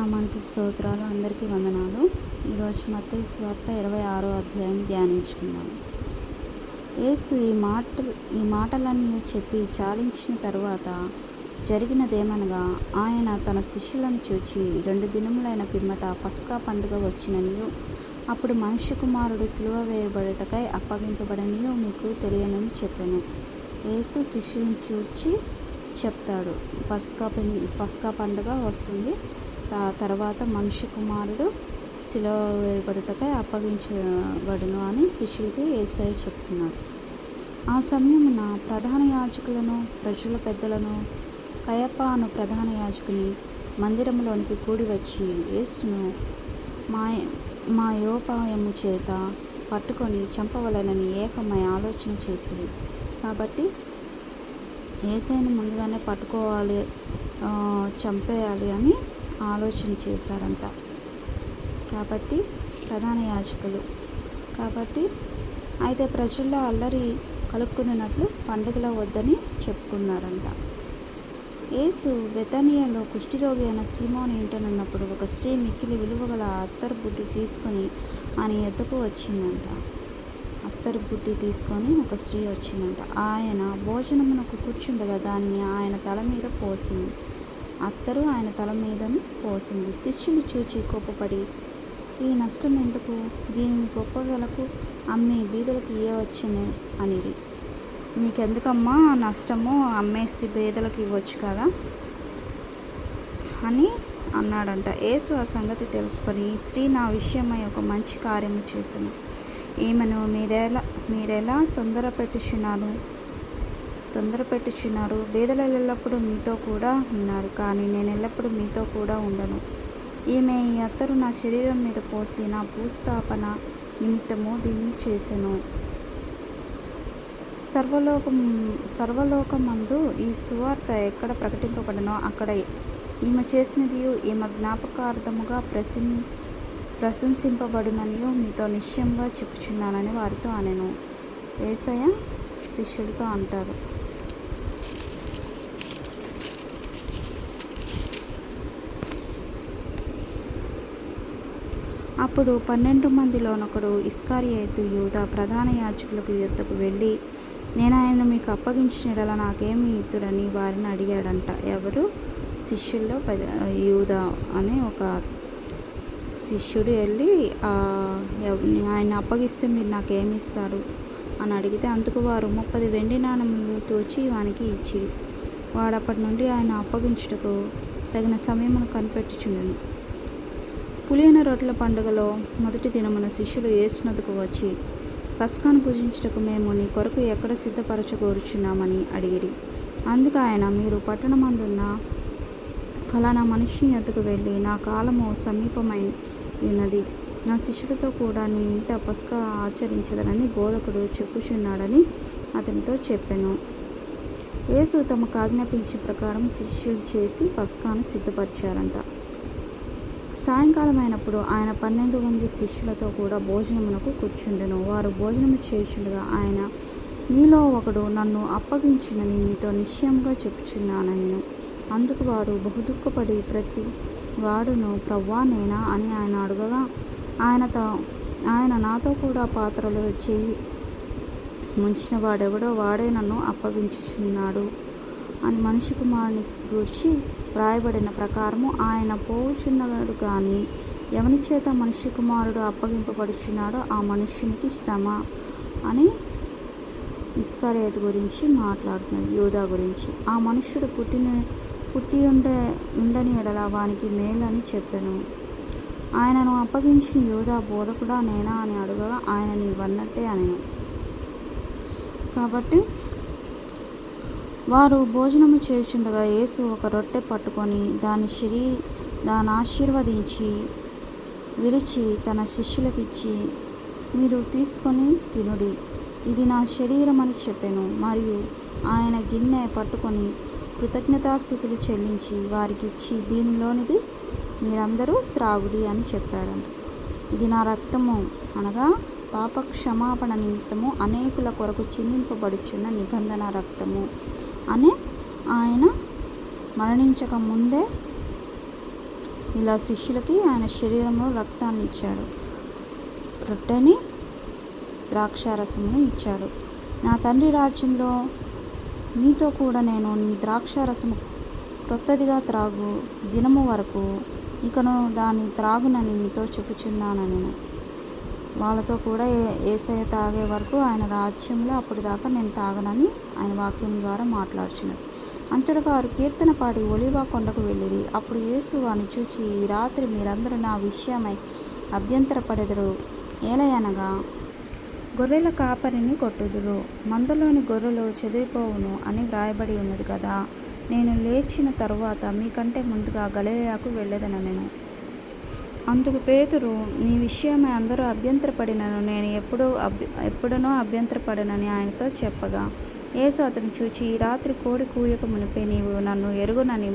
నామానికి స్తోత్రాలు. అందరికీ వందనాలు. ఈరోజు మత్తయి సువార్త 26వ అధ్యాయం ధ్యానించుకుందాం. యేసు ఈ మాటలన్నీ చెప్పి చాలించిన తరువాత జరిగినదేమనగా, ఆయన తన శిష్యులను చూచి 2 దినములైన పిమ్మట పస్కా పండుగ వచ్చిననియు, అప్పుడు మనుష్య కుమారుడు సిలువ వేయబడుటకై అప్పగింపబడనియు మీకు తెలియనని చెప్పెను. యేసు శిష్యులను చూచి చెప్తాడు, పస్కా పండుగ వస్తుంది, తర్వాత మనుష్య కుమారుడు సిలువ వేయబడుటకై అప్పగించబడును అని శిష్యులకి యేసయ్య చెప్తున్నాడు. ఆ సమయమున ప్రధాన యాజకులను, ప్రజల పెద్దలను, కయప అను ప్రధాన యాజకుని మందిరంలోనికి కూడి వచ్చి యేసును మాయోపాయము చేత పట్టుకొని చంపవలెనని ఏకమై ఆలోచన చేసిరి. కాబట్టి యేసయ్యను ముందుగానే పట్టుకోవాలి, చంపేయాలి అని ఆలోచన చేశారంట. కాబట్టి ప్రధాన యాజకులు అయితే ప్రజల్లో అల్లరి కలుక్కున్నట్లు పండుగలో వద్దని చెప్పుకున్నారంట. యేసు బెతనియాలో కుష్ఠరోగి అయిన సీమోను ఇంటనున్నప్పుడు ఒక స్త్రీ మిక్కిలి విలువగల అత్తరు బుడ్డి తీసుకొని ఆయన ఎద్దుకు వచ్చిందంట. అత్తరు బుడ్డి తీసుకొని ఒక స్త్రీ వచ్చిందంట. ఆయన భోజనమునకు కూర్చుండగా దానిని ఆయన తల మీద పోసింది. అత్తరు ఆయన తల మీదను పోసింది. శిష్యులు చూచి కోపపడి, ఈ నష్టం ఎందుకు? దీనిని గొప్ప వెలకు అమ్మి బీదలకు ఇయ్యవచ్చునే అనిరి. మీకెందుకమ్మా నష్టము, అమ్మేసి బీదలకు ఇవ్వచ్చు కదా అని అన్నాడంట. యేసు ఆ సంగతి తెలుసుకొని, ఈ స్త్రీ నా విషయమై ఒక మంచి కార్యము చేసెను. ఈమెను మీరెలా తొందర పెట్టుచున్నారు. బీదలు ఎల్లప్పుడూ మీతో కూడా ఉన్నారు, కానీ నేను ఎల్లప్పుడూ మీతో కూడా ఉండను. ఈమె ఈ అత్తరు నా శరీరం మీద పోసి నా భూస్థాపన నిమిత్తము దీన్ని చేసెను. సర్వలోకమందు ఈ సువార్త ఎక్కడ ప్రకటింపబడనో అక్కడ ఈమె చేసినదియు ఈమె జ్ఞాపకార్థముగా ప్రశంసింపబడుననియు మీతో నిశ్చయంగా చెప్పుచున్నానని వారితో అనెను. యేసయ్య శిష్యులతో అంటారు, అప్పుడు 12 మందిలోనొకడు ఇస్కరియోతు యూదా ప్రధాన యాజకులకు యొద్దకు వెళ్ళి, నేను ఆయనను మీకు అప్పగించిన యెడల నాకేమి ఇద్దురని వారిని అడిగాడంట. ఎవరు? శిష్యుల్లో యూదా అనే ఒక శిష్యుడు వెళ్ళి, ఆయన అప్పగిస్తే మీరు నాకేమి ఇస్తారు అని అడిగితే, అందుకు వారు 30 వెండి నాణములు తూచి వానికి ఇచ్చిరి. వాడప్పటి నుండి ఆయన అప్పగించుటకు తగిన సమయమును కనిపెట్టుచుండెను. పులియన రొట్టెల పండుగలో మొదటి దినమున శిష్యులు యేసునొద్దకు వచ్చి, పస్కాను పూజించుటకు మేము నీ కొరకు ఎక్కడ సిద్ధపరచగోరుచున్నామని అడిగిరి. అందుకు ఆయన, మీరు పట్టణమందున్న ఫలానా మనుష్యుని యొద్దకు వెళ్ళి, నా కాలము సమీపమై ఉన్నది, నా శిష్యులతో కూడా నీ ఇంట పస్కా ఆచరించదనని బోధకుడు చెప్పుచున్నాడని అతనితో చెప్పెను. యేసు తమకు ఆజ్ఞాపించిన ప్రకారం శిష్యులు చేసి పస్కాను సిద్ధపరిచారంట. సాయంకాలం అయినప్పుడు ఆయన 12 మంది శిష్యులతో కూడా భోజనమునకు కూర్చుండెను. వారు భోజనము చేయుచుండగా ఆయన, మీలో ఒకడు నన్ను అప్పగించునని మీతో నిశ్చయంగా చెప్పుచున్నానెను. అందుకు వారు బహుదుఃఖపడి ప్రతి వాడును, ప్రభువా నేనా అని ఆయన అడగగా, ఆయన నాతో కూడా పాత్రలో చెయ్యి ముంచిన వాడెవడో వాడే నన్ను అప్పగించుచున్నాడు అని మనుష్య కుమారుని గూర్చి వ్రాయబడిన ప్రకారము ఆయన పోవుచున్నాడు. కానీ ఎవని చేత మనుష్య కుమారుడు అప్పగింపబడుచున్నాడో ఆ మనుష్యునికి శ్రమ అని ఇస్కరియోతు గురించి మాట్లాడుతున్నాడు, యూదా గురించి. ఆ మనుష్యుడు పుట్టి ఉండని ఎడల వానికి మేలు అని చెప్పెను. ఆయనను అప్పగించిన యూదా, బోధకుడా నేనా అని అడగగా ఆయన నీవన్నట్టే అనెను. కాబట్టి వారు భోజనము చేయుచుండగా యేసు ఒక రొట్టె పట్టుకొని దాన్ని ఆశీర్వదించి విరిచి తన శిష్యులకిచ్చి, మీరు తీసుకొని తినుడి, ఇది నా శరీరం అని చెప్పెను. మరియు ఆయన గిన్నె పట్టుకొని కృతజ్ఞతాస్తుతులు చెల్లించి వారికిచ్చి, దీనిలోనిది మీరందరూ త్రాగుడి అని చెప్పాడంట. ఇది నా రక్తము, అనగా పాప క్షమాపణ నిమిత్తము అనేకుల కొరకు చిందింపబడుచున్న నిబంధన రక్తము అని ఆయన మరణించక ముందే ఇలా శిష్యులకి ఆయన శరీరంలో రక్తాన్ని ఇచ్చాడు, రొట్టెని ద్రాక్షారసమును ఇచ్చాడు. నా తండ్రి రాజ్యంలో నీతో కూడా నేను నీ ద్రాక్షారసము క్రొత్తదిగా త్రాగు దినము వరకు ఇకను దాన్ని త్రాగునని మీతో చెప్పుచున్నాను. నేను వాళ్ళతో కూడా యేసయ్య తాగే వరకు ఆయన రాజ్యంలో అప్పటిదాకా నేను తాగనని ఆయన వాక్యం ద్వారా మాట్లాడుచున్నాడు. అంతటా వారు కీర్తన పాడి ఒలీవ కొండకు వెళ్ళిరి. అప్పుడు యేసు వారిని చూచి, ఈ రాత్రి మీరందరూ నా విషయమై అభ్యంతరపడెదరు. ఏలయనగా గొర్రెల కాపరిని కొట్టుదురు, మందలోని గొర్రెలు చెదిరిపోవును అని వ్రాయబడి ఉన్నది కదా. నేను లేచిన తరువాత మీకంటే ముందుగా గలిలయకు వెళ్ళెదనెను. అందుకు పేతురు, నీ విషయమై అందరూ అభ్యంతరపడినను నేను ఎప్పుడనో అభ్యంతరపడనని ఆయనతో చెప్పగా, యేసు అతని చూచి, ఈ రాత్రి కోడి కూయక మునిపే నీవు నన్ను ఎరుగునని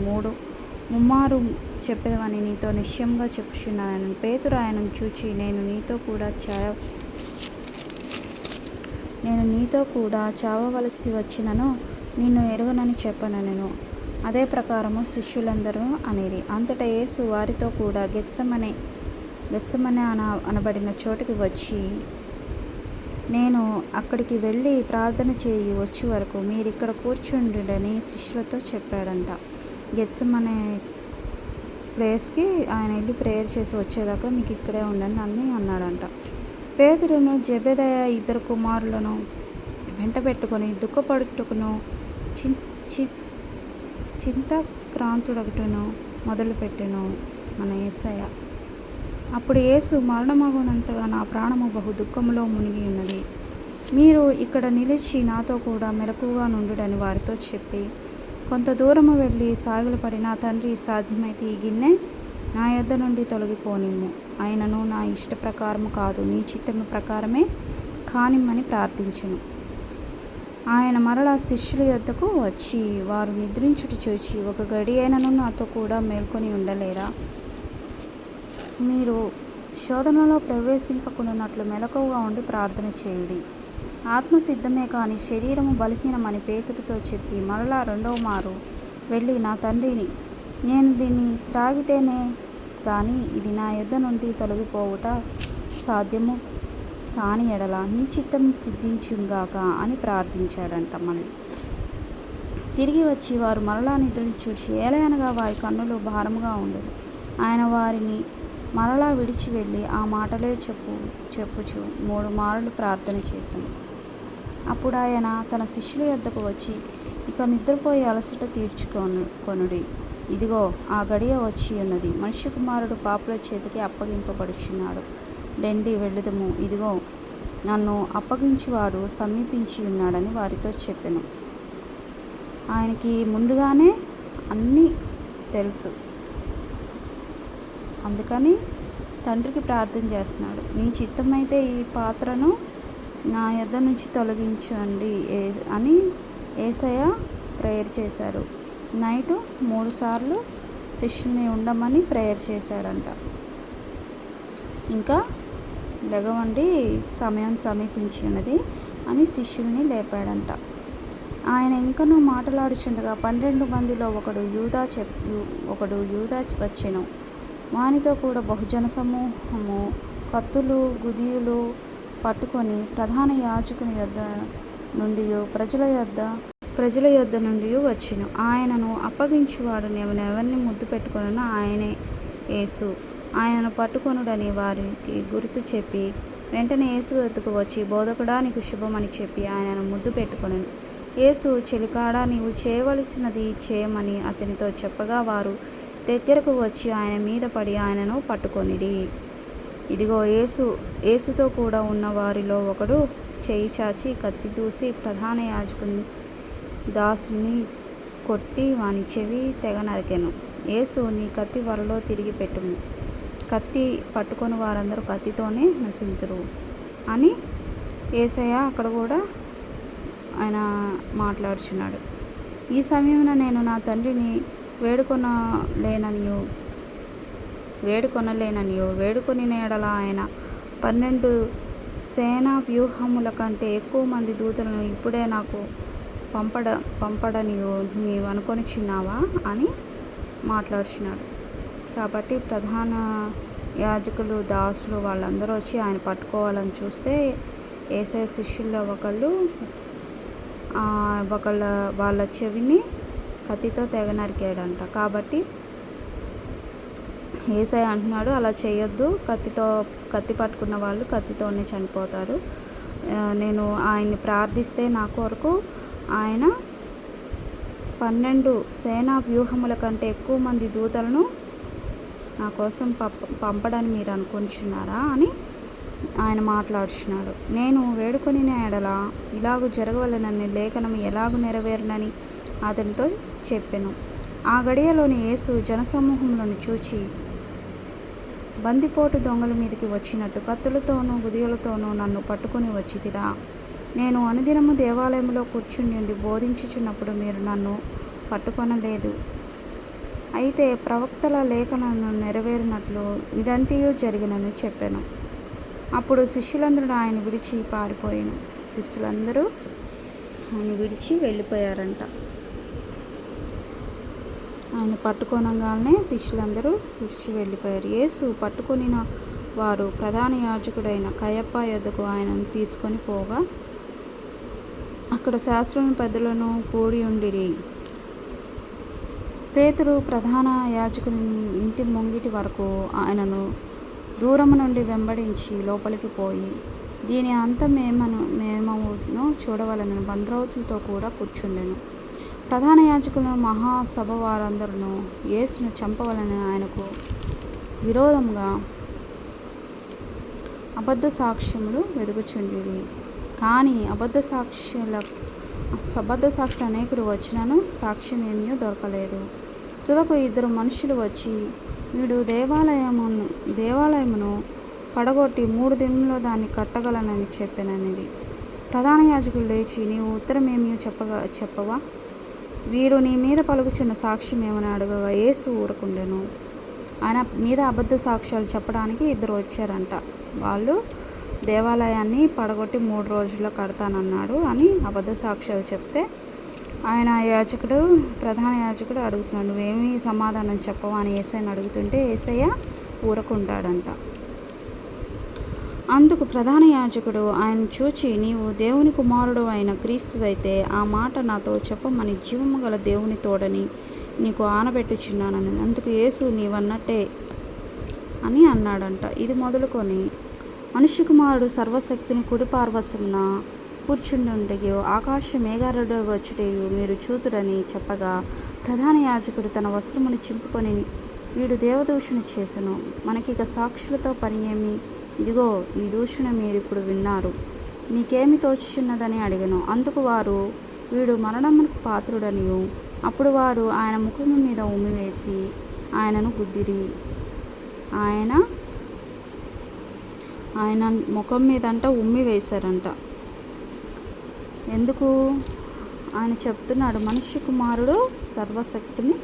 ముమ్మారు చెప్పేవని నీతో నిశ్చయంగా చెప్పుచున్నాను. పేతురు ఆయనను చూచి, నేను నీతో కూడా చావవలసి వచ్చినను నిన్ను ఎరుగనని చెప్పనెను. అదే ప్రకారము శిష్యులందరూ అనిరి. అంతటా యేసు వారితో కూడా గెత్సెమనే అనబడిన చోటుకి వచ్చి, నేను అక్కడికి వెళ్ళి ప్రార్థన చేయి వచ్చే వరకు మీరిక్కడ కూర్చుండుడని శిష్యులతో చెప్పాడంట. గెత్సెమనే ప్లేస్కి ఆయన వెళ్ళి ప్రేయర్ చేసి వచ్చేదాకా మీకు ఇక్కడే ఉండండి అని అన్నాడంట. పేతురును జెబెదయి ఇద్దరు కుమారులను వెంట పెట్టుకొని దుఃఖపడుటకును చింతాక్రాంతుడగుటను మొదలుపెట్టెను మన యేసయ్య. అప్పుడు యేసు, మరణమగునంతగా నా ప్రాణము బహు దుఃఖములో మునిగి ఉన్నది. మీరు ఇక్కడ నిలిచి నాతో కూడా మెలకువగా నుండుడని వారితో చెప్పి కొంత దూరము వెళ్ళి సాగిలపడి, నా తండ్రి, సాధ్యమైతే ఈ గిన్నె నా యొద్ద నుండి తొలగిపోనిమ్ము, అయినను నా ఇష్ట ప్రకారము కాదు నీ చిత్తము ప్రకారమే కానిమ్మని ప్రార్థించెను. ఆయన మరలా శిష్యుల యొద్దకు వచ్చి వారు నిద్రించుట చూచి, ఒక గడి అయినను నాతో కూడా మేల్కొని ఉండలేరా? మీరు శోధనలో ప్రవేశింపకున్నట్లు మెలకువగా ఉండి ప్రార్థన చేయుడి. ఆత్మ సిద్ధమే కానీ శరీరము బలహీనమని పేతురుతో చెప్పి మరలా రెండవ మారు వెళ్ళి, నా తండ్రిని, నేను దీన్ని త్రాగితేనే కానీ ఇది నా యొద్ద నుండి తొలగిపోవుట సాధ్యము కాని ఎడల నీ చిత్తం సిద్ధించుగాక అని ప్రార్థించాడంట. మళ్ళీ తిరిగి వచ్చి వారు మరలా నిద్రని చూసి, ఏలయనగా వారి కన్నులు భారముగా ఉండదు. ఆయన వారిని మరలా విడిచి వెళ్ళి ఆ మాటలే చెప్పుచు 3 మారులు ప్రార్థన చేశాను. అప్పుడు ఆయన తన శిష్యుల యొద్దకు వచ్చి, ఇక నిద్రపోయి అలసట తీర్చుకొనుడి. ఇదిగో ఆ గడియ వచ్చి ఉన్నది, మనుష్య కుమారుడు పాపుల చేతికి అప్పగింపబడుచున్నాడు. లెండి వెళ్ళుదము, ఇదిగో నన్ను అప్పగించువాడు సమీపించి ఉన్నాడని వారితో చెప్పెను. ఆయనకి ముందుగానే అన్నీ తెలుసు. అందుకని తండ్రికి ప్రార్థన చేస్తున్నాడు, నీ చిత్తమైతే ఈ పాత్రను నా యొద్ద నుంచి తొలగించండి అని యేసయ్య ప్రేయర్ చేశారు. నైటు 3 సార్లు శిష్యుని ఉండమని ప్రేయర్ చేశాడంట. ఇంకా లెగవండి, సమయం సమీపించి ఉన్నది అని శిష్యుల్ని లేపాడంట. ఆయన ఇంకనూ మాట్లాడుచుండగా 12 మందిలో ఒకడు యూదా వచ్చెను. వానితో కూడా బహుజన సమూహము కత్తులు గుదియులు పట్టుకొని ప్రధాన యాజకుని యొద్ద నుండి ప్రజల యొద్ద నుండి వచ్చెను. ఆయనను అప్పగించువాడు ఎవరిని ముద్దు పెట్టుకొనను ఆయనే యేసు. ఆయనను పట్టుకొనుడని వారికి గుర్తు చెప్పి వెంటనే యేసు వద్దకు వచ్చి, బోధకుడా, నీకు శుభమని చెప్పి ఆయనను ముద్దు పెట్టుకొనెను. యేసు, చెలికాడా, నీవు చేయవలసినది చేయమని అతనితో చెప్పగా వారు దగ్గరకు వచ్చి ఆయన మీద పడి ఆయనను పట్టుకొనిరి. ఇదిగో యేసుతో కూడా ఉన్న వారిలో ఒకడు చేయి చాచి కత్తి దూసి ప్రధాన యాజకుని దాసుని కొట్టి వాని చెవి తెగ నరికెను. యేసు, నీ కత్తి వలలో తిరిగి పెట్టుము, కత్తి పట్టుకొని వారందరూ కత్తితోనే నశింతురు అని యేసయ్య అక్కడ కూడా ఆయన మాట్లాడుచున్నాడు. ఈ సమయమున నేను నా తండ్రిని వేడుకొనలేననియో వేడుకొని ఎడల ఆయన 12 సేనా వ్యూహముల కంటే ఎక్కువ మంది దూతలను ఇప్పుడే నాకు పంపడనియో నీవు అనుకొనిచున్నావా అని మాట్లాడుచున్నాడు. కాబట్టి ప్రధాన యాజకులు, దాసులు వాళ్ళందరూ వచ్చి ఆయన పట్టుకోవాలని చూస్తే యేసయ్య శిష్యుల్లో వాళ్ళ చెవిని కత్తితో తెగ నరికాడంట. కాబట్టి యేసయ్య అంటున్నాడు, అలా చేయొద్దు, కత్తి పట్టుకున్న వాళ్ళు కత్తితోనే చనిపోతారు. నేను ఆయన్ని ప్రార్థిస్తే నా కొరకు ఆయన 12 సేనా వ్యూహముల కంటే ఎక్కువ మంది దూతలను నా కోసం పంపడని మీరు అనుకుంటున్నారా అని ఆయన మాట్లాడుచున్నాడు. నేను వేడుకొని ఎడల ఇలాగూ జరగవలెనని లేఖనం ఎలాగూ నెరవేరునని అతనితో చెప్పెను. ఆ గడియలోని యేసు జనసమూహంలోని చూచి బందిపోటు దొంగల మీదకి వచ్చినట్టు కత్తులతోనూ గుదియలతోనూ నన్ను పట్టుకుని వచ్చితిరా. నేను అనుదినము దేవాలయంలో కూర్చుండి బోధించుచున్నప్పుడు మీరు నన్ను పట్టుకొనలేదు. అయితే ప్రవక్తల లేఖనను నెరవేరినట్లు ఇదంతయు జరిగినని చెప్పాను. అప్పుడు శిష్యులందరూ ఆయన విడిచి పారిపోయాను. శిష్యులందరూ ఆయన విడిచి వెళ్ళిపోయారంట. ఆయన పట్టుకొనగానే శిష్యులందరూ విడిచి వెళ్ళిపోయారు. యేసు పట్టుకొనిన వారు ప్రధాన యాజకుడైన కయప యొద్దకు ఆయనను తీసుకొని పోగా అక్కడ శాస్త్రులను పెద్దలను కూడి ఉండిరి. పేతురు ప్రధాన యాజకుని ఇంటి ముంగిటి వరకు ఆయనను దూరము నుండి వెంబడించి లోపలికి పోయి దీని అంతమేమను చూడవలనని బండ్రౌతులతో కూడా కూర్చుండెను. ప్రధాన యాజకులను మహాసభ వారందరూ యేసును చంపవలనని ఆయనకు విరోధముగా అబద్ధ సాక్ష్యములు వెదుకుచుండిరి. కానీ అబద్ధ సాక్షులు అనేకులు వచ్చినను సాక్ష్యం ఏమీ దొరకలేదు. తుదకు 2 మనుషులు వచ్చి వీడు దేవాలయమును పడగొట్టి 3 దినములలో దాన్ని కట్టగలనని చెప్పాననిది. ప్రధాన యాజకులు లేచి, నీవు ఉత్తరమేమీ చెప్పవా? వీరు నీ మీద పలుకుచున్న సాక్ష్యం ఏమని అడగగా యేసు ఊరకుండెను. ఆయన మీద అబద్ధ సాక్ష్యాలు చెప్పడానికి 2 వచ్చారంట. వాళ్ళు దేవాలయాన్ని పడగొట్టి 3 రోజుల్లో కడతానన్నాడు అని అబద్ధ సాక్ష్యాలు చెప్తే ఆయన ప్రధాన యాజకుడు అడుగుతున్నాడు, నువ్వేమీ సమాధానం చెప్పవా అని యేసయ్యని అడుగుతుంటే యేసయ్య ఊరకుంటాడంట. అందుకు ప్రధాన యాజకుడు ఆయన చూచి, నీవు దేవుని కుమారుడు అయిన క్రీస్తువైతే ఆ మాట నాతో చెప్పమని జీవము గల దేవుని తోడని నీకు ఆనబెట్టుచున్నానని. అందుకు యేసు నీవన్నట్టే అని అన్నాడంట. ఇది మొదలుకొని మనుష్య కుమారుడు సర్వశక్తిని కుడి పార్శ్వమున కూర్చుండుటయు ఆకాశ మేఘారుడు వచ్చుటయు మీరు చూతురని చెప్పగా ప్రధాన యాజకుడు తన వస్త్రమును చింపుకొని వీడు దేవదూషణ చేసెను, మనకిక సాక్షులతో పని ఏమి? ఇదిగో ఈ దూషణ మీరిప్పుడు విన్నారు, మీకేమి తోచుచున్నదని అడిగెను. అందుకు వారు వీడు మరణమునకు పాత్రుడనియు. అప్పుడు వారు ఆయన ముఖము మీద ఉమ్మివేసి ఆయనను గుద్దిరి. ఆయన ముఖం మీదంట ఉమ్మి వేశారంట. ఎందుకు? ఆయన చెప్తున్నాడు, మనుష్య కుమారుడు సర్వశక్తిని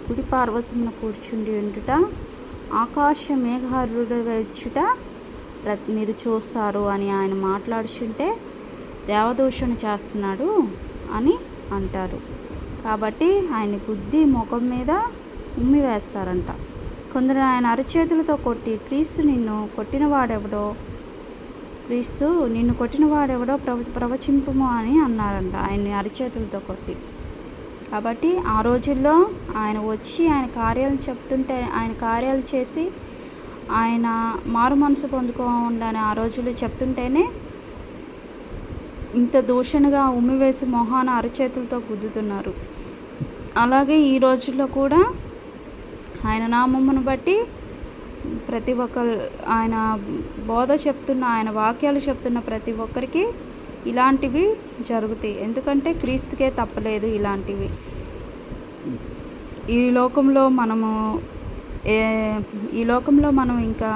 కుడి పార్శ్వమున కూర్చుండి ఉండుట ఆకాశ మేఘారుడు వచ్చుట మీరు చూస్తారు అని ఆయన మాట్లాడుచుంటే దేవదూషణ చేస్తున్నాడు అని అంటారు. కాబట్టి ఆయన గుద్ది ముఖం మీద ఉమ్మి వేస్తారంట. కొందరు ఆయన అరచేతులతో కొట్టి క్రీస్తు నిన్ను కొట్టినవాడెవడో ప్రవచింపుము అని అన్నారంట ఆయన్ని అరచేతులతో కొట్టి. కాబట్టి ఆ రోజుల్లో ఆయన వచ్చి ఆయన కార్యాలు చేసి ఆయన మారు మనసు పొందుకోండి ఆ రోజుల్లో చెప్తుంటేనే ఇంత దూషణగా ఉమ్మివేసి మొహాన అరచేతులతో గుద్దుతున్నారు. అలాగే ఈ రోజుల్లో కూడా ఆయన నామమును బట్టి ప్రతి ఒక్కరు ఆయన బోధ చెప్తున్న ఆయన వాక్యాలు చెప్తున్న ప్రతి ఒక్కరికి ఇలాంటివి జరుగుతాయి. ఎందుకంటే క్రీస్తుకే తప్పలేదు ఇలాంటివి. ఈ లోకంలో మనం ఇంకా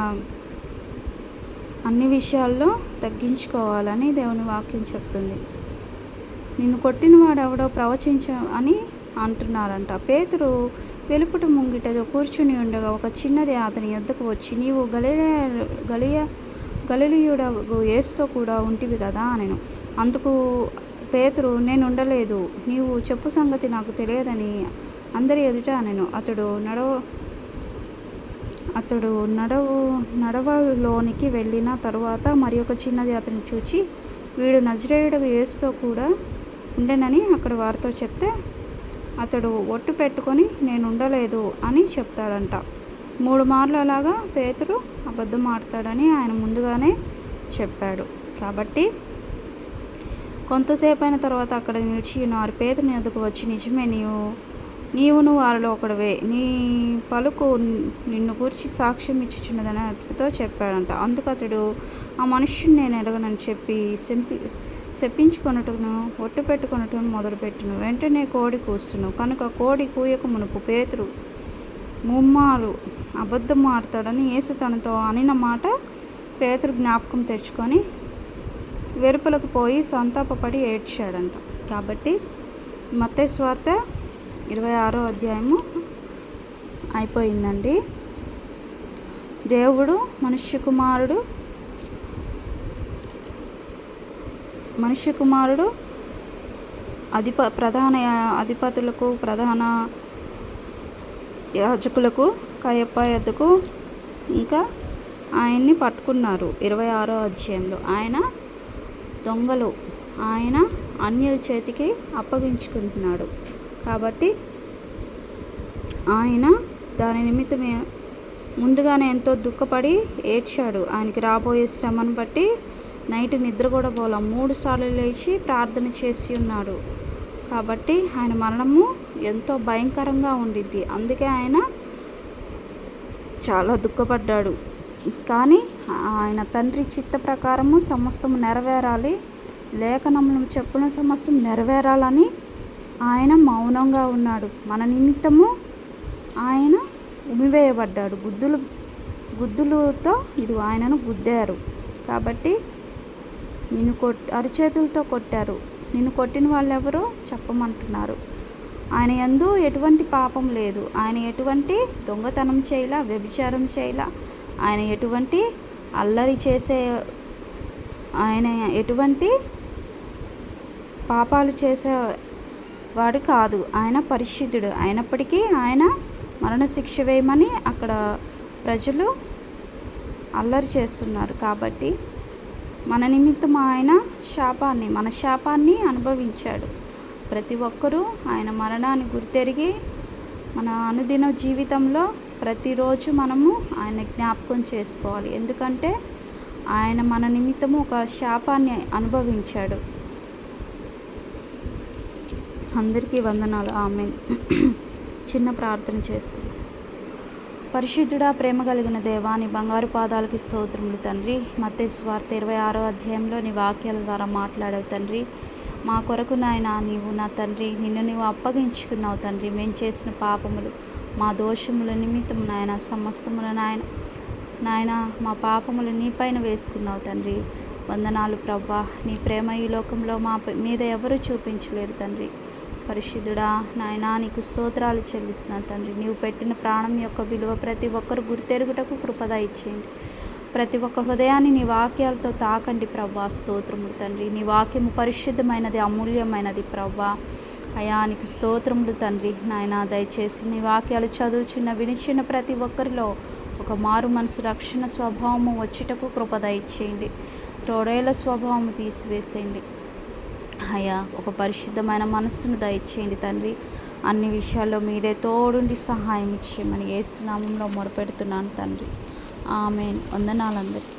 అన్ని విషయాల్లో తగ్గించుకోవాలని దేవుని వాక్యం చెప్తుంది. నిన్ను కొట్టిన వాడెవడో ప్రవచించ అని అంటున్నారంట. పేతురు వెలుపుట ముంగిట కూర్చుని ఉండగా ఒక చిన్నది అతని యొద్దకు వచ్చి, నీవు గలిలయుడగు యేసుతో కూడా ఉంటివి కదా అనెను. అందుకు పేతురు, నేను ఉండలేదు, నీవు చెప్పు సంగతి నాకు తెలియదని అందరి ఎదుట అనెను. అతడు అతడు నడవలోనికి వెళ్ళిన తరువాత మరి ఒక చిన్నది అతన్ని చూచి, వీడు నజరేయుడగు యేసుతో కూడా ఉండెనని అక్కడ వారితో చెప్తే, అతడు ఒట్టు పెట్టుకొని నేను ఉండలేదు అని చెప్తాడంట. 3 మార్లు అలాగా పేతురు అబద్ధం ఆడతాడని ఆయన ముందుగానే చెప్పాడు. కాబట్టి కొంతసేపు అయిన తర్వాత అక్కడ నిలిచి ఉన్నారు. పేతురుని ఎదుకు వచ్చి, నిజమే, నీవును వారిలో ఒకడివే, నీ పలుకు నిన్ను గూర్చి సాక్ష్యం ఇచ్చుచున్నదని అతడితో చెప్పాడంట. అందుకు అతడు, ఆ మనుష్యుని నేను ఎరగనని చెప్పి శపించుకొనుటను ఒట్టు పెట్టుకొనుటను మొదలుపెట్టును. వెంటనే కోడి కూస్తును. కనుక కోడి కూయక మునుపు పేతురు 3 మార్లు అబద్ధం ఆడతాడని యేసు తనతో అనిన మాట పేతురు జ్ఞాపకం తెచ్చుకొని వెలుపలకు పోయి సంతాపపడి ఏడ్చాడంట. కాబట్టి మత్తయి సువార్త 26వ అధ్యాయము అయిపోయిందండి. దేవుడు మనుష్య కుమారుడు ప్రధాన అధిపతులకు, ప్రధాన యాజకులకు, కయప యొద్దకు ఇంకా ఆయన్ని పట్టుకున్నారు. 26వ అధ్యాయంలో ఆయన దొంగలు, ఆయన అన్యుల చేతికి అప్పగించుకుంటున్నాడు. కాబట్టి ఆయన దాని నిమిత్తమే ముందుగానే ఎంతో దుఃఖపడి ఏడ్చాడు. ఆయనకి రాబోయే శ్రమను బట్టి నైట్ నిద్ర కూడా పోలా, 3 సార్లు లేచి ప్రార్థన చేసి ఉన్నాడు. కాబట్టి ఆయన మరణము ఎంతో భయంకరంగా ఉండిద్ది. అందుకే ఆయన చాలా దుఃఖపడ్డాడు. కానీ ఆయన తండ్రి చిత్త ప్రకారము సమస్తము నెరవేరాలి, లేఖనములు చెప్పిన సమస్తం నెరవేరాలని ఆయన మౌనంగా ఉన్నాడు. మన నిమిత్తము ఆయన ఉమివేయబడ్డాడు. గుద్దులతో ఇది ఆయనను గుద్దారు. కాబట్టి నిన్ను అరిచేతులతో కొట్టారు. నిన్ను కొట్టిన వాళ్ళు ఎవరో చెప్పమంటున్నారు. ఆయన యందు ఎటువంటి పాపం లేదు. ఆయన ఎటువంటి దొంగతనం చేయలా, వ్యభిచారం చేయలా, ఆయన ఎటువంటి అల్లరి ఆయన ఎటువంటి పాపాలు చేసేవాడు కాదు. ఆయన పరిశుద్ధుడు. అయినప్పటికీ ఆయన మరణశిక్ష వేయమని అక్కడ ప్రజలు అల్లరి చేస్తున్నారు. కాబట్టి మన నిమిత్తం ఆయన మన శాపాన్ని అనుభవించాడు. ప్రతి ఒక్కరూ ఆయన మరణాన్ని గుర్తెరిగి మన అనుదిన జీవితంలో ప్రతిరోజు మనము ఆయన జ్ఞాపకం చేసుకోవాలి. ఎందుకంటే ఆయన మన నిమిత్తము ఒక శాపాన్ని అనుభవించాడు. అందరికీ వందనాలు. ఆమేన్. చిన్న ప్రార్థన చేసుకుందాం. పరిశుద్ధుడా, ప్రేమ కలిగిన దేవా, నీ బంగారు పాదాలకి స్తోత్రములు తండ్రి. మత్తయి సువార్త 26వ అధ్యాయంలో నీ వాక్యాల ద్వారా మాట్లాడావు తండ్రి. మా కొరకు నాయన నీవు నా తండ్రి నిన్ను నీవు అప్పగించుకున్నావు తండ్రి. మేము చేసిన పాపములు, మా దోషముల నిమిత్తం నాయన సమస్తముల నాయన మా పాపములు నీపైన వేసుకున్నావు తండ్రి. వందనాలు ప్రభువా. నీ ప్రేమ ఈ లోకంలో మా మీద ఎవరు చూపించలేరు తండ్రి. పరిశుద్ధుడా నాయన నీకు స్తోత్రాలు చెల్లిస్తున్నాను తండ్రి. నీవు పెట్టిన ప్రాణం యొక్క విలువ ప్రతి ఒక్కరు గుర్తెరుగుటకు కృపద ఇచ్చేయండి. ప్రతి ఒక్క హృదయాన్ని నీ వాక్యాలతో తాకండి ప్రభువా. స్తోత్రములు తండ్రి. నీ వాక్యము పరిశుద్ధమైనది, అమూల్యమైనది ప్రభువా. అయా నీకు స్తోత్రములు తండ్రి. నాయన దయచేసి నీ వాక్యాలు వినిచిన ప్రతి ఒక్కరిలో ఒక మారు మనసు రక్షణ స్వభావము వచ్చుటకు కృపద ఇచ్చేయండి. తోడేళ్ల స్వభావము తీసివేసేయండి అయ్యా. ఒక పరిశుద్ధమైన మనస్సును దయచేయండి తండ్రి. అన్ని విషయాల్లో మీరే తోడుండి సహాయం ఇచ్చేయమని యేసు నామములో మొరపెడుతున్నాను తండ్రి. ఆమేన్. వందనాలందరికీ.